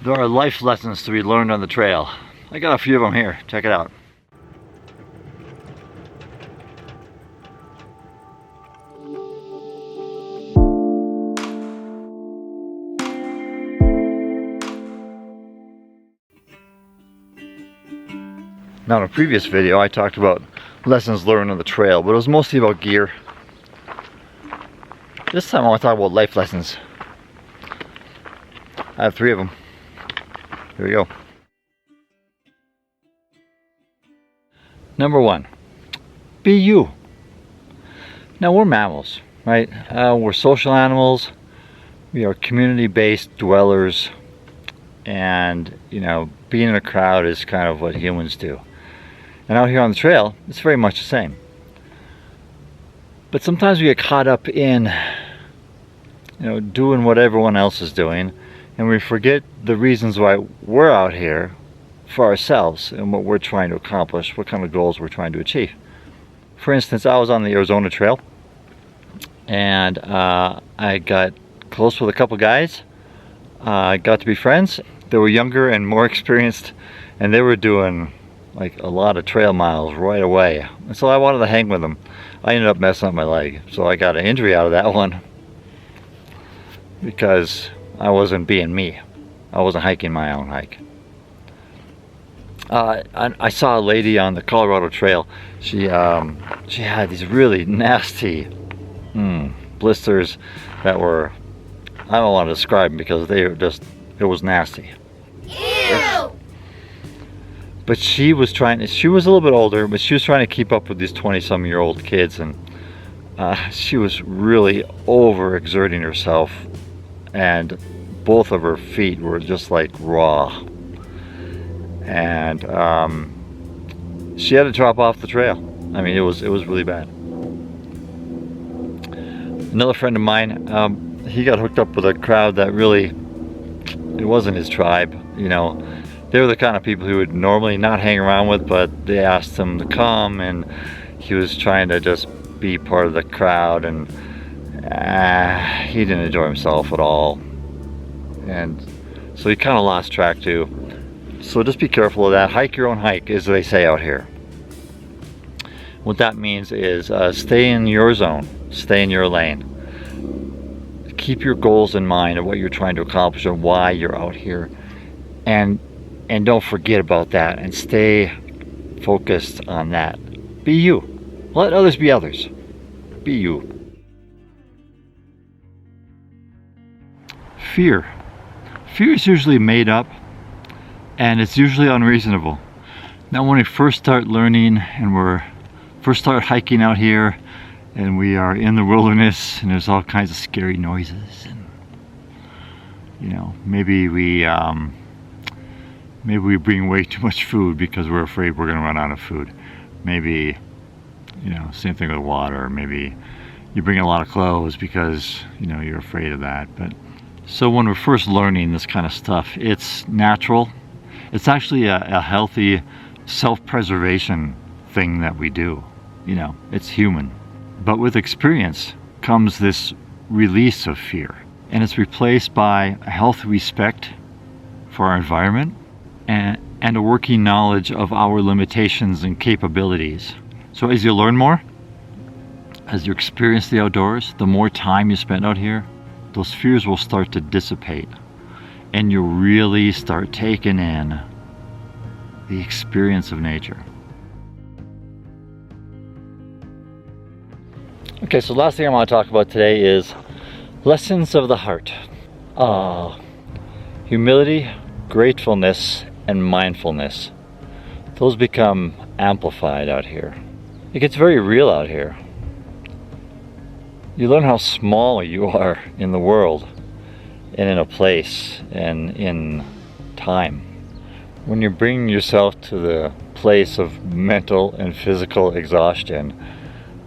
There are life lessons to be learned on the trail. I got a few of them here. Check it out. Now in a previous video I talked about lessons learned on the trail, but it was mostly about gear. This time I want to talk about life lessons. I have 3 of them. Here we go. Number 1, be you. Now we're mammals, right? We're social animals. We are community-based dwellers, and being in a crowd is kind of what humans do. And out here on the trail, it's very much the same. But sometimes we get caught up in doing what everyone else is doing, and we forget the reasons why we're out here for ourselves and what we're trying to accomplish, what kind of goals we're trying to achieve. For instance, I was on the Arizona Trail, and I got close with a couple guys. I got to be friends. They were younger and more experienced, and they were doing like a lot of trail miles right away. And so I wanted to hang with them. I ended up messing up my leg, so I got an injury out of that one because I wasn't being me. I wasn't hiking my own hike. I saw a lady on the Colorado Trail. She had these really nasty blisters that were, I don't want to describe them because they were just, it was nasty. Ew! But she was a little bit older, but she was trying to keep up with these 20-some-year-old kids, and she was really overexerting herself, and both of her feet were just like raw. And she had to drop off the trail. I mean, it was really bad. Another friend of mine, he got hooked up with a crowd that really, it wasn't his tribe. They were the kind of people who would normally not hang around with, but they asked him to come, and he was trying to just be part of the crowd, and he didn't enjoy himself at all, and so he kind of lost track too. So just be careful of that. Hike your own hike, as they say out here. What that means is stay in your zone, stay in your lane. Keep your goals in mind of what you're trying to accomplish and why you're out here, and don't forget about that, and stay focused on that. Be you. Let others be others. Be you. Fear. Fear is usually made up, and it's usually unreasonable. Now when we first start learning and first start hiking out here, and we are in the wilderness, and there's all kinds of scary noises, and maybe we bring way too much food because we're afraid we're going to run out of food. Maybe, same thing with water. Maybe you bring a lot of clothes because, you're afraid of that. But so when we're first learning this kind of stuff, it's natural. It's actually a healthy self-preservation thing that we do. It's human. But with experience comes this release of fear. And it's replaced by a healthy respect for our environment, and a working knowledge of our limitations and capabilities. So as you learn more, as you experience the outdoors, the more time you spend out here, those fears will start to dissipate, and you'll really start taking in the experience of nature. Okay, so last thing I want to talk about today is lessons of the heart. Humility, gratefulness, and mindfulness. Those become amplified out here. It gets very real out here. You learn how small you are in the world, and in a place, and in time. When you're bringing yourself to the place of mental and physical exhaustion,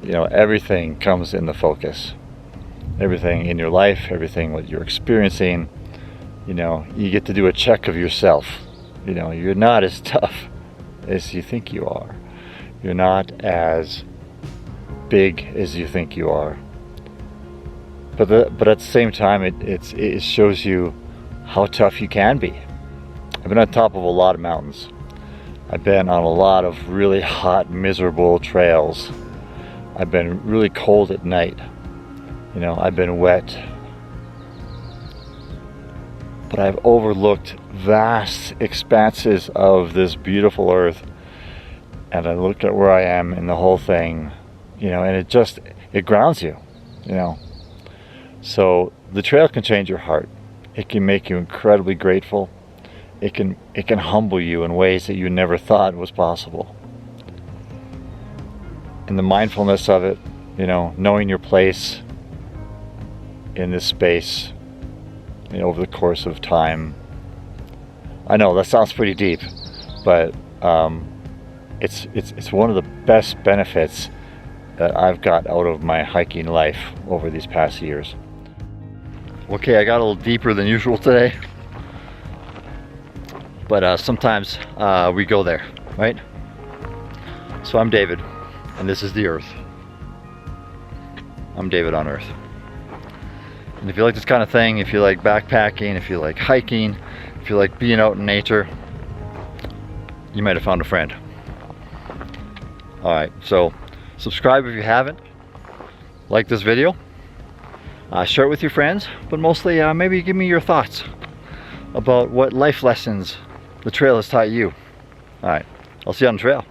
everything comes in the focus. Everything in your life, everything what you're experiencing, you get to do a check of yourself. You're not as tough as you think you are. You're not as big as you think you are. But at the same time, it shows you how tough you can be. I've been on top of a lot of mountains. I've been on a lot of really hot, miserable trails. I've been really cold at night. You know, I've been wet. But I've overlooked vast expanses of this beautiful earth. And I look at where I am in the whole thing, you know, and it grounds you, you know. So the trail can change your heart. It can make you incredibly grateful. It can humble you in ways that you never thought was possible. And the mindfulness of it, you know, knowing your place in this space, you know, over the course of time. I know that sounds pretty deep, but it's one of the best benefits that I've got out of my hiking life over these past years. Okay, I got a little deeper than usual today, but sometimes we go there, right? So I'm David, and this is the Earth. I'm David on Earth. And if you like this kind of thing, if you like backpacking, if you like hiking, if you like being out in nature, you might have found a friend. Alright, so subscribe if you haven't. Like this video. Share it with your friends, but mostly maybe give me your thoughts about what life lessons the trail has taught you. Alright, I'll see you on the trail.